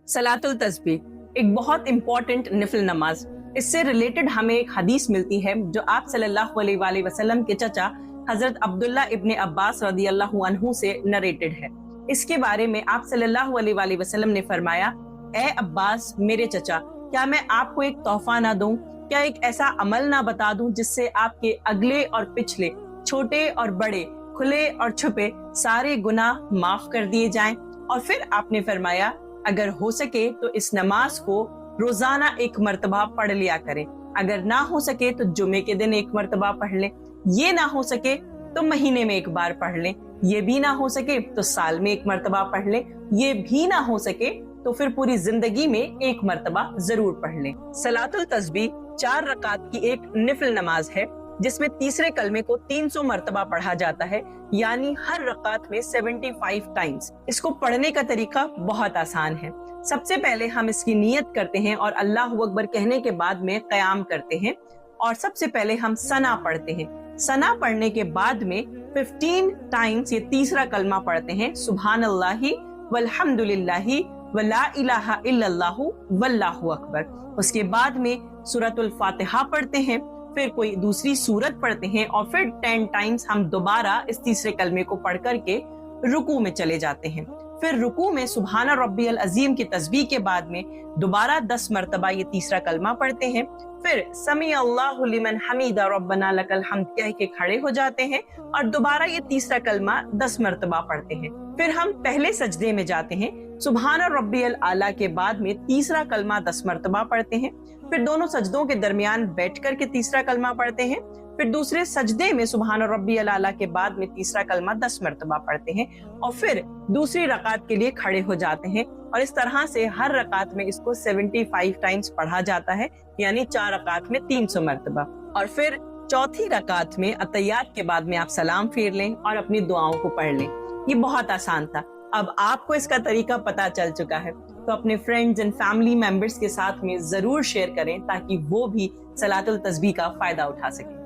सलातुल तस्बीह एक बहुत इंपॉर्टेंट नफिल नमाज। इससे रिलेटेड हमें एक हदीस मिलती है जो आप सल्लल्लाहु अलैहि वसल्लम के चचा हजरत अब्दुल्ला इब्ने अब्बास रदियल्लाहु अन्हु से नरेटेड है। इसके बारे में आप सल्लल्लाहु अलैहि वसल्लम ने फरमाया, ए अब्बास मेरे चचा, क्या मैं आपको एक तोहफा ना दूं? क्या एक ऐसा अमल ना बता दूं जिससे आपके अगले और पिछले, छोटे और बड़े, खुले और छुपे सारे गुनाह माफ कर दिए जाएं? और फिर आपने फरमाया, अगर हो सके तो इस नमाज को रोजाना एक मर्तबा पढ़ लिया करें, अगर ना हो सके तो जुमे के दिन एक मर्तबा पढ़ लें, ये ना हो सके तो महीने में एक बार पढ़ लें, ये भी ना हो सके तो साल में एक मर्तबा पढ़ लें, ये भी ना हो सके तो फिर पूरी जिंदगी में एक मर्तबा जरूर पढ़ लें। सलातुल तस्बीह 4 रकात की एक नफिल नमाज है जिसमें तीसरे कलमे को 300 मर्तबा पढ़ा जाता है, यानी हर रकात में 75 टाइम्स। इसको पढ़ने का तरीका बहुत आसान है। सबसे पहले हम इसकी नियत करते हैं और अल्लाहु अकबर कहने के बाद में क़याम करते हैं और सबसे पहले हम सना पढ़ते हैं। सना पढ़ने के बाद में 15 टाइम्स ये तीसरा कलमा पढ़ते हैं, सुभानअल्लाहि वल्हम्दुलिल्लाहि वला इलाहा इल्लल्लाहु वल्लाहु अकबर। उसके बाद में सूरतुल फातिहा पढ़ते हैं, फिर कोई दूसरी सूरत पढ़ते हैं और फिर 10 टाइम्स हम दोबारा इस तीसरे कलमे को पढ़ करके रुकू में चले जाते हैं। फिर रुकू में सुभान रब्बियल अजीम की तस्बीह के बाद में दोबारा 10 मर्तबा ये तीसरा कलमा पढ़ते हैं, फिर समी अल्लाहु लिमन हमीदा रब्बना लकल हम्द कह के खड़े हो जाते हैं और दोबारा ये तीसरा कलमा 10 मर्तबा पढ़ते हैं। फिर हम पहले सजदे में जाते हैं, सुभान रब्बियल आला के बाद में तीसरा कलमा 10 मर्तबा पढ़ते हैं, फिर दोनों सजदों के दरमियान बैठ करके तीसरा कलमा पढ़ते हैं, फिर दूसरे सजदे में सुभान रब्बियल आला के बाद में तीसरा कलमा 10 मर्तबा पढ़ते हैं और फिर दूसरी रकात के लिए खड़े हो जाते हैं। और इस तरह से हर रकात में इसको 75 टाइम्स पढ़ा जाता है, यानी 4 रकात में 300 मर्तबा। और फिर चौथी रकात में अतहियात के बाद में आप सलाम फेर लें और अपनी दुआओं को पढ़ लें। ये बहुत आसान था। अब आपको इसका तरीका पता चल चुका है तो अपने फ्रेंड्स एंड फैमिली मेंबर्स के साथ में जरूर शेयर करें ताकि वो भी सलातुल तस्बीह का फायदा उठा सकें।